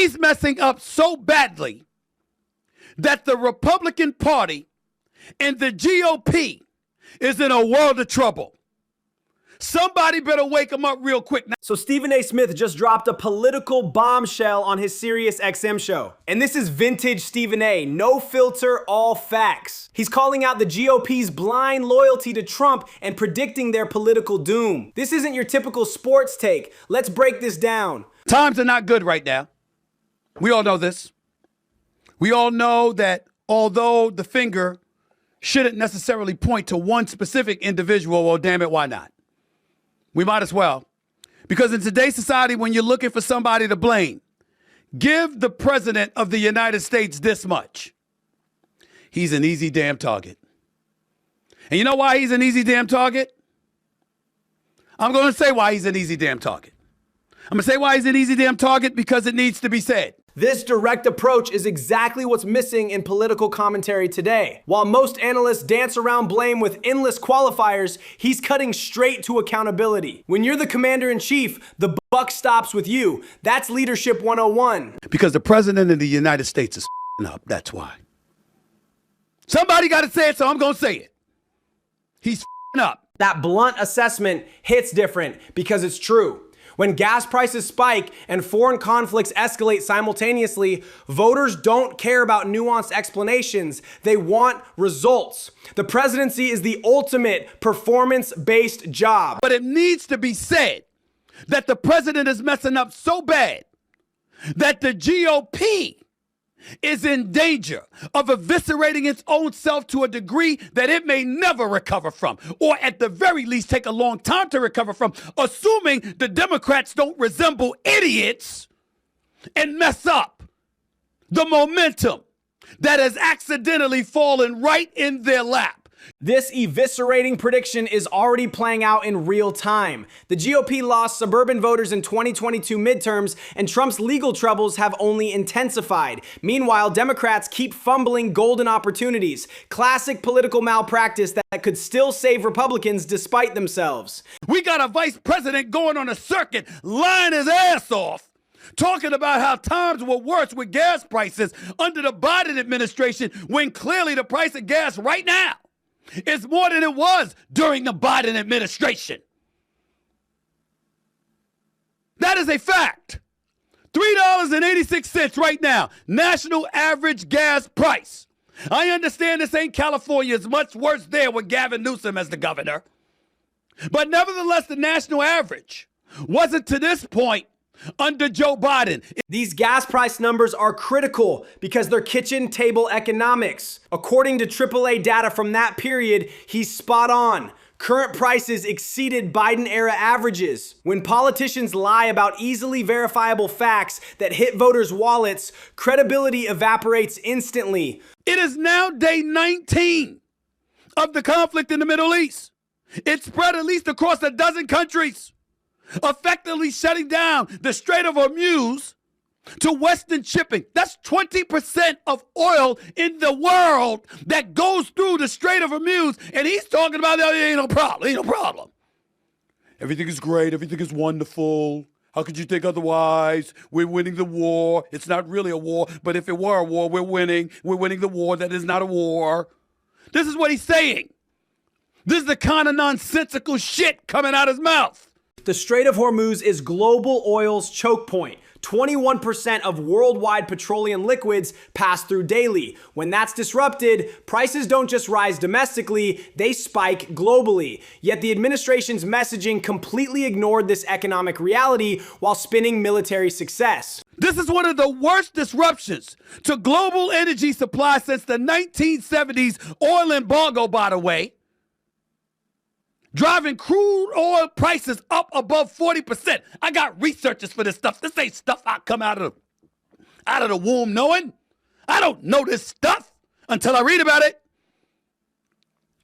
He's messing up so badly that the Republican Party and the GOP is in a world of trouble. Somebody better wake him up real quick now. So Stephen A. Smith just dropped a political bombshell on his Sirius XM show. And this is vintage Stephen A. No filter, all facts. He's calling out the GOP's blind loyalty to Trump and predicting their political doom. This isn't your typical sports take. Let's break this down. Times are not good right now. We all know this. We all know that although the finger shouldn't necessarily point to one specific individual, well, damn it, why not? We might as well. Because in today's society, when you're looking for somebody to blame, give the president of the United States this much. He's an easy damn target. And you know why he's an easy damn target? I'm going to say why he's an easy damn target. I'm going to say why he's an easy damn target because it needs to be said. This direct approach is exactly what's missing in political commentary today. While most analysts dance around blame with endless qualifiers, he's cutting straight to accountability. When you're the commander-in-chief, the buck stops with you. That's leadership 101. Because the president of the United States is up, that's why. Somebody got to say it, so I'm going to say it. He's up. That blunt assessment hits different because it's true. When gas prices spike and foreign conflicts escalate simultaneously, voters don't care about nuanced explanations. They want results. The presidency is the ultimate performance-based job. But it needs to be said that the president is messing up so bad that the GOP is in danger of eviscerating its own self to a degree that it may never recover from, or at the very least take a long time to recover from, assuming the Democrats don't resemble idiots and mess up the momentum that has accidentally fallen right in their lap. This eviscerating prediction is already playing out in real time. The GOP lost suburban voters in 2022 midterms, and Trump's legal troubles have only intensified. Meanwhile, Democrats keep fumbling golden opportunities. Classic political malpractice that could still save Republicans despite themselves. We got a vice president going on a circuit, lying his ass off, talking about how times were worse with gas prices under the Biden administration, when clearly the price of gas right now is more than it was during the Biden administration. That is a fact. $3.86 right now, national average gas price. I understand this ain't California. It's much worse there with Gavin Newsom as the governor. But nevertheless, the national average wasn't to this point under Joe Biden. These gas price numbers are critical because they're kitchen table economics. According to AAA data from that period, he's spot on. Current prices exceeded Biden-era averages. When politicians lie about easily verifiable facts that hit voters' wallets, credibility evaporates instantly. It is now day 19 of the conflict in the Middle East. It's spread at least across a dozen countries, effectively shutting down the Strait of Hormuz to Western shipping. That's 20% of oil in the world that goes through the Strait of Hormuz. And he's talking about that. Ain't no problem. Ain't no problem. Everything is great. Everything is wonderful. How could you think otherwise? We're winning the war. It's not really a war, but if it were a war, we're winning. We're winning the war that is not a war. This is what he's saying. This is the kind of nonsensical shit coming out of his mouth. The Strait of Hormuz is global oil's choke point. 21% of worldwide petroleum liquids pass through daily. When that's disrupted, prices don't just rise domestically, they spike globally. Yet the administration's messaging completely ignored this economic reality while spinning military success. This is one of the worst disruptions to global energy supply since the 1970s oil embargo, by the way, driving crude oil prices up above 40%. I got researchers for this stuff. This ain't stuff I come out of the womb knowing. I don't know this stuff until I read about it.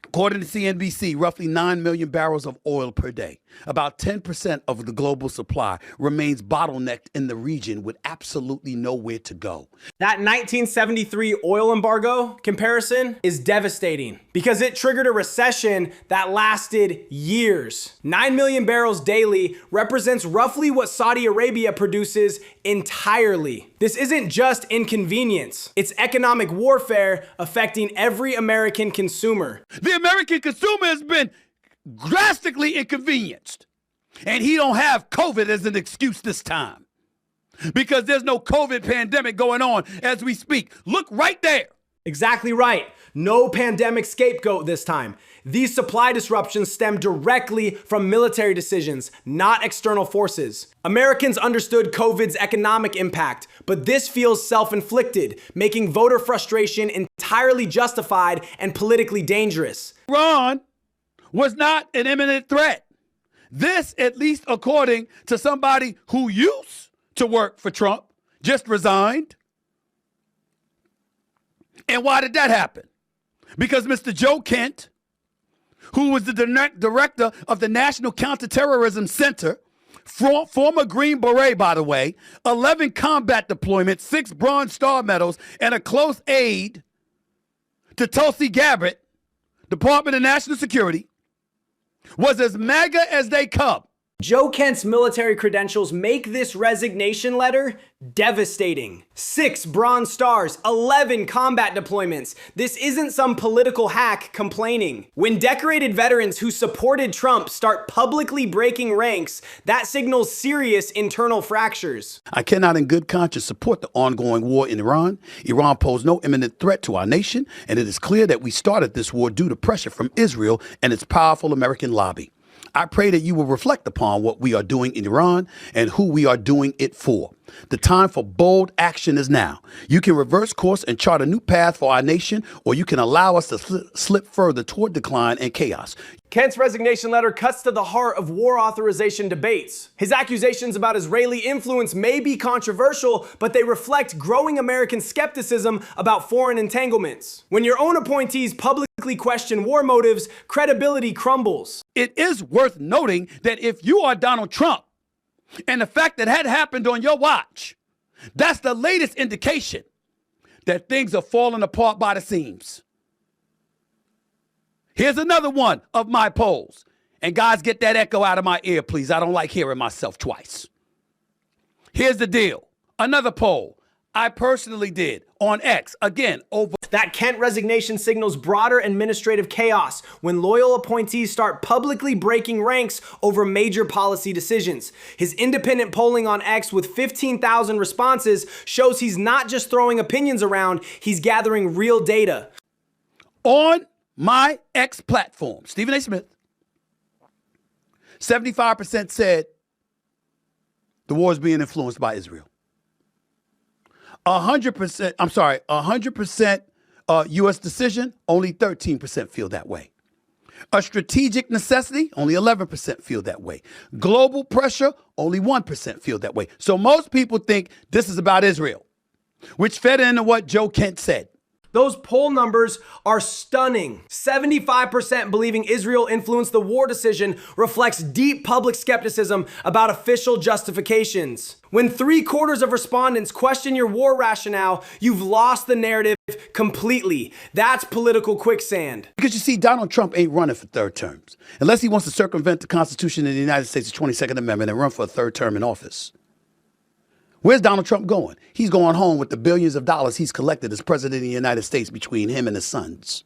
According to CNBC, roughly 9 million barrels of oil per day, about 10% of the global supply, remains bottlenecked in the region with absolutely nowhere to go. That 1973 oil embargo comparison is devastating because it triggered a recession that lasted years. 9 million barrels daily represents roughly what Saudi Arabia produces entirely. This isn't just inconvenience, it's economic warfare affecting every American consumer. The American consumer has been drastically inconvenienced. And he don't have COVID as an excuse this time. Because there's no COVID pandemic going on as we speak. Look right there. Exactly right. No pandemic scapegoat this time. These supply disruptions stem directly from military decisions, not external forces. Americans understood COVID's economic impact, but this feels self-inflicted, making voter frustration entirely justified and politically dangerous. Iran was not an imminent threat. This, at least according to somebody who used to work for Trump, just resigned. And why did that happen? Because Mr. Joe Kent, who was the director of the National Counterterrorism Center, former Green Beret, by the way, 11 combat deployments, 6 Bronze Star medals, and a close aide to Tulsi Gabbard, Department of National Security, was as MAGA as they come. Joe Kent's military credentials make this resignation letter devastating. 6 Bronze Stars, 11 combat deployments. This isn't some political hack complaining. When decorated veterans who supported Trump start publicly breaking ranks, that signals serious internal fractures. I cannot in good conscience support the ongoing war in Iran. Iran posed no imminent threat to our nation, and it is clear that we started this war due to pressure from Israel and its powerful American lobby. I pray that you will reflect upon what we are doing in Iran and who we are doing it for. The time for bold action is now. You can reverse course and chart a new path for our nation, or you can allow us to slip further toward decline and chaos. Kent's resignation letter cuts to the heart of war authorization debates. His accusations about Israeli influence may be controversial, but they reflect growing American skepticism about foreign entanglements. When your own appointees publicly question war motives, credibility crumbles. It is worth noting that if you are Donald Trump, and the fact that had happened on your watch, that's the latest indication that things are falling apart by the seams. Here's another one of my polls. And guys, get that echo out of my ear, please. I don't like hearing myself twice. Here's the deal. Another poll I personally did on X, again, over. That Kent resignation signals broader administrative chaos when loyal appointees start publicly breaking ranks over major policy decisions. His independent polling on X with 15,000 responses shows he's not just throwing opinions around, he's gathering real data. On my X platform, Stephen A. Smith, 75% said the war is being influenced by Israel. 100% U.S. decision, only 13% feel that way. A strategic necessity, only 11% feel that way. Global pressure, only 1% feel that way. So most people think this is about Israel, which fed into what Joe Kent said. Those poll numbers are stunning. 75% believing Israel influenced the war decision reflects deep public skepticism about official justifications. When 3/4 of respondents question your war rationale, you've lost the narrative completely. That's political quicksand. Because you see, Donald Trump ain't running for third terms, unless he wants to circumvent the Constitution of the United States' 22nd Amendment and run for a third term in office. Where's Donald Trump going? He's going home with the billions of dollars he's collected as president of the United States between him and his sons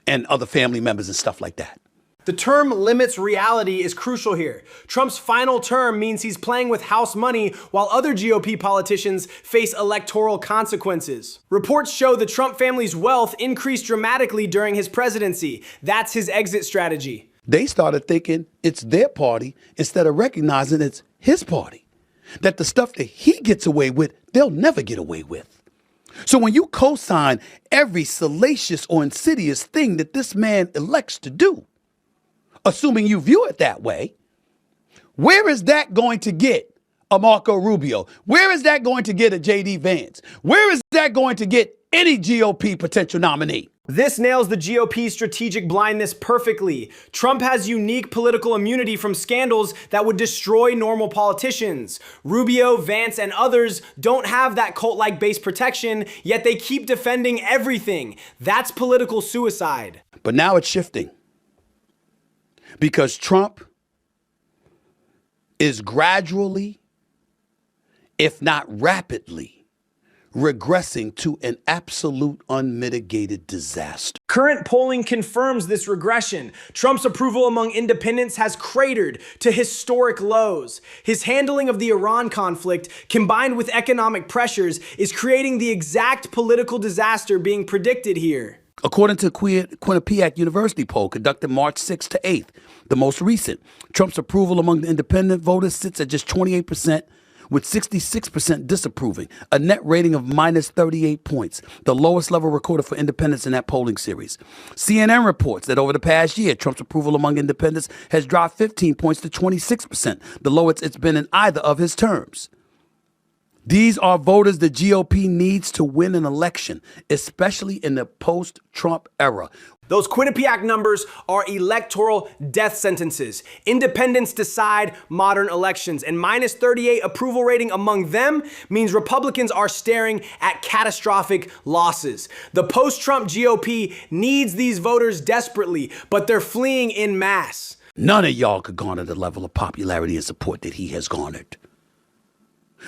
and other family members and stuff like that. The term limits reality is crucial here. Trump's final term means he's playing with house money while other GOP politicians face electoral consequences. Reports show the Trump family's wealth increased dramatically during his presidency. That's his exit strategy. They started thinking it's their party instead of recognizing it's his party. That the stuff that he gets away with, they'll never get away with. So when you co-sign every salacious or insidious thing that this man elects to do, assuming you view it that way, where is that going to get a Marco Rubio? Where is that going to get a J.D. Vance? Where is that going to get any GOP potential nominee? This nails the GOP's strategic blindness perfectly. Trump has unique political immunity from scandals that would destroy normal politicians. Rubio, Vance, and others don't have that cult-like base protection, yet they keep defending everything. That's political suicide. But now it's shifting. Because Trump is gradually, if not rapidly, regressing to an absolute unmitigated disaster. Current polling confirms this regression. Trump's approval among independents has cratered to historic lows. His handling of the Iran conflict, combined with economic pressures, is creating the exact political disaster being predicted here. According to Quinnipiac University poll conducted March 6th to 8th, the most recent, Trump's approval among the independent voters sits at just 28%, with 66% disapproving, a net rating of minus 38 points, the lowest level recorded for independents in that polling series. CNN reports that over the past year, Trump's approval among independents has dropped 15 points to 26%, the lowest it's been in either of his terms. These are voters the GOP needs to win an election, especially in the post-Trump era. Those Quinnipiac numbers are electoral death sentences. Independents decide modern elections, and minus 38 approval rating among them means Republicans are staring at catastrophic losses. The post-Trump GOP needs these voters desperately, but they're fleeing en masse. None of y'all could garner the level of popularity and support that he has garnered.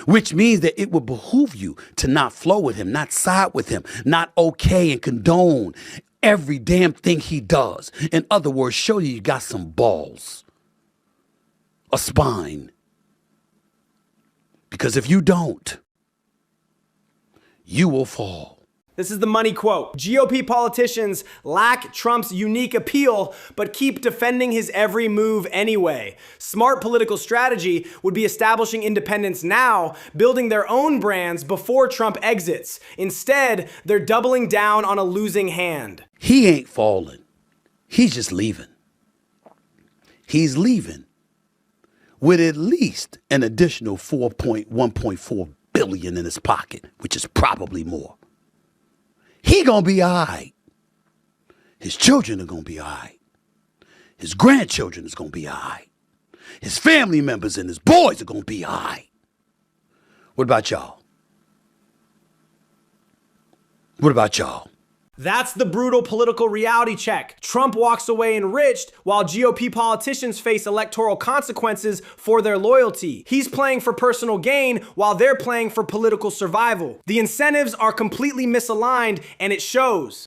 Which means that it would behoove you to not flow with him, not side with him, not okay and condone every damn thing he does. In other words, show you got some balls, a spine. Because if you don't, you will fall. This is the money quote. GOP politicians lack Trump's unique appeal, but keep defending his every move anyway. Smart political strategy would be establishing independents now, building their own brands before Trump exits. Instead, they're doubling down on a losing hand. He ain't falling. He's just leaving. He's leaving with at least an additional $1.4 billion in his pocket, which is probably more. He gonna be all right. His children are gonna be all right. His grandchildren is gonna be all right. His family members and his boys are gonna be all right. What about y'all? What about y'all? That's the brutal political reality check. Trump walks away enriched while GOP politicians face electoral consequences for their loyalty. He's playing for personal gain while they're playing for political survival. The incentives are completely misaligned, and it shows.